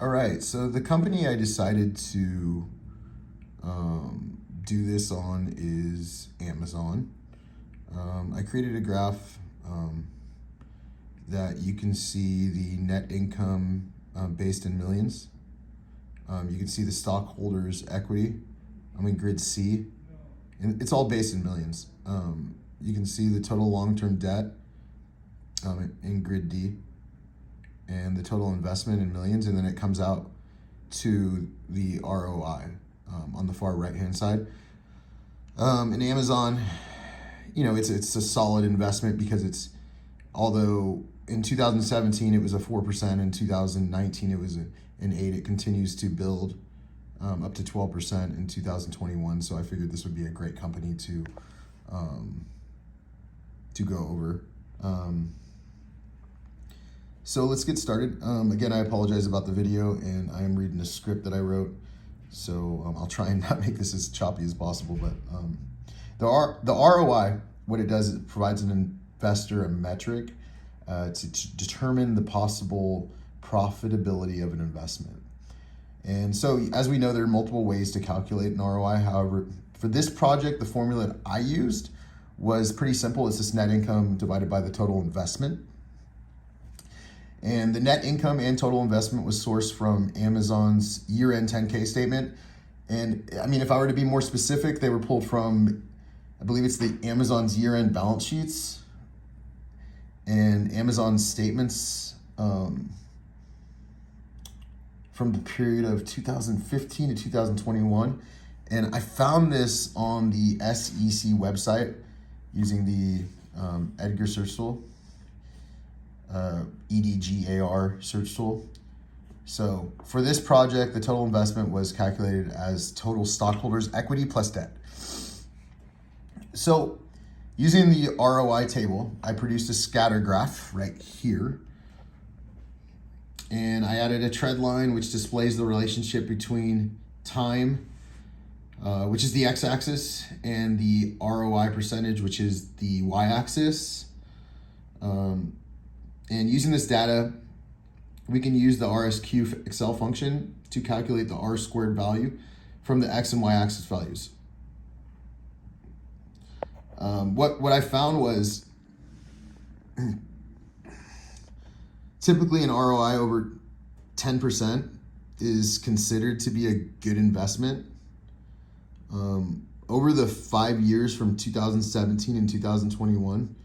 All right, so the company I decided to do this on is Amazon. I created a graph that you can see the net income based in millions. You can see the stockholders' equity. I'm in grid C, and it's all based in millions. You can see the total long-term debt in grid D, and the total investment in millions, and then it comes out to the ROI on the far right-hand side. In Amazon, it's a solid investment because although in 2017 it was a 4%, in 2019 it was an 8%. It continues to build up to 12% in 2021. So I figured this would be a great company to go over. So let's get started. Again, I apologize about the video, and I am reading a script that I wrote, so I'll try and not make this as choppy as possible. But the ROI, what it does is it provides an investor a metric to determine the possible profitability of an investment. And so, as we know, there are multiple ways to calculate an ROI. However, for this project, the formula that I used was pretty simple. It's just net income divided by the total investment. And the net income and total investment was sourced from Amazon's year-end 10K statement. And I mean, if I were to be more specific, they were pulled from, I believe it's the Amazon's year-end balance sheets and Amazon's statements from the period of 2015 to 2021. And I found this on the SEC website using the Edgar search tool. EDGAR search tool. So for this project, the total investment was calculated as total stockholders' equity plus debt. So using the ROI table, I produced a scatter graph right here. And I added a trend line which displays the relationship between time, which is the x-axis, and the ROI percentage, which is the y-axis. And using this data, we can use the RSQ Excel function to calculate the R squared value from the X and Y axis values. What I found was typically an ROI over 10% is considered to be a good investment. Over the 5 years from 2017 and 2021,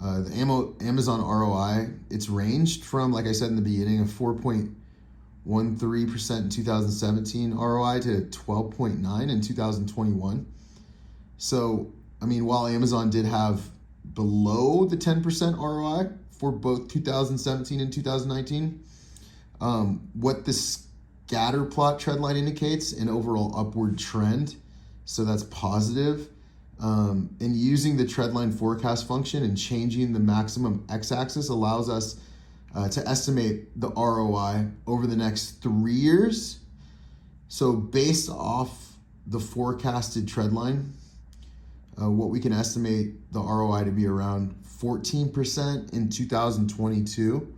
the Amazon ROI, it's ranged from, like I said in the beginning, of 4.13% in 2017 ROI to 12.9% in 2021. So, I mean, while Amazon did have below the 10% ROI for both 2017 and 2019, what the scatter plot trend line indicates an overall upward trend. So that's positive. And using the trendline forecast function and changing the maximum x-axis allows us to estimate the ROI over the next 3 years. So based off the forecasted trendline, what we can estimate the ROI to be around 14% in 2022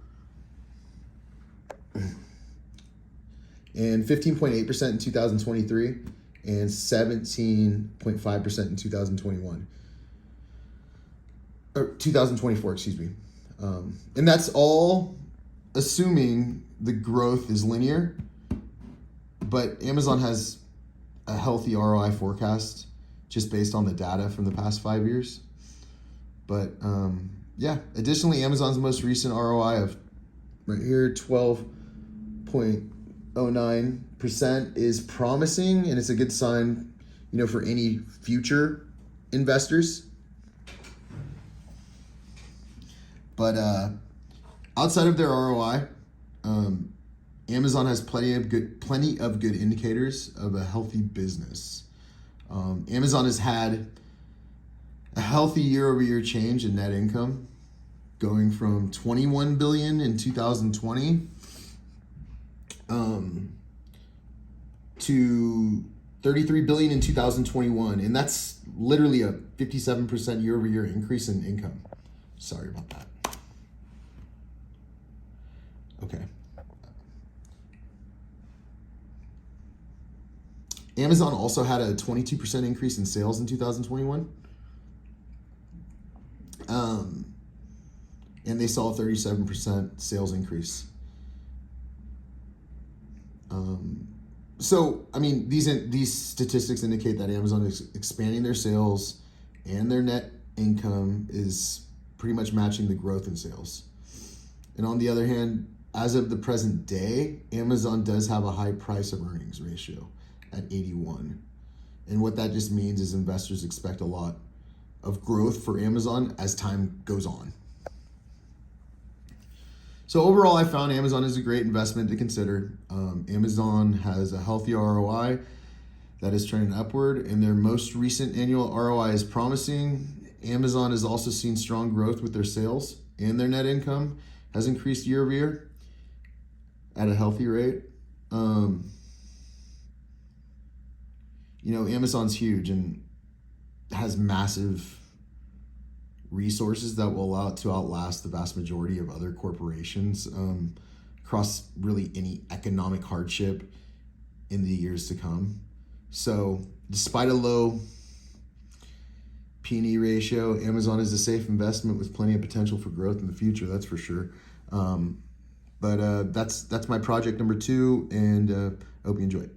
and 15.8% in 2023. And 17.5% in 2021, or 2024, excuse me. And that's all assuming the growth is linear, but Amazon has a healthy ROI forecast just based on the data from the past 5 years. But yeah, additionally, Amazon's most recent ROI of right here, 12.09%, is promising, and it's a good sign, for any future investors. But outside of their ROI, Amazon has plenty of good indicators of a healthy business. Amazon has had a healthy year-over-year change in net income, going from $21 billion in 2020 to $33 billion in 2021, and that's literally a 57% year-over-year increase in income. Sorry about that. Okay. Amazon also had a 22% increase in sales in 2021. And they saw a 37% sales increase. So, I mean, these statistics indicate that Amazon is expanding their sales and their net income is pretty much matching the growth in sales. And on the other hand, as of the present day, Amazon does have a high price of earnings ratio at 81. And what that just means is investors expect a lot of growth for Amazon as time goes on. So overall, I found Amazon is a great investment to consider. Amazon has a healthy ROI that is trending upward, and their most recent annual ROI is promising. Amazon has also seen strong growth with their sales, and their net income has increased year over year at a healthy rate. Amazon's huge and has massive resources that will allow it to outlast the vast majority of other corporations across really any economic hardship in the years to come. So despite a low P&E ratio, Amazon is a safe investment with plenty of potential for growth in the future, that's for sure. But that's my project number 2, and I hope you enjoy it.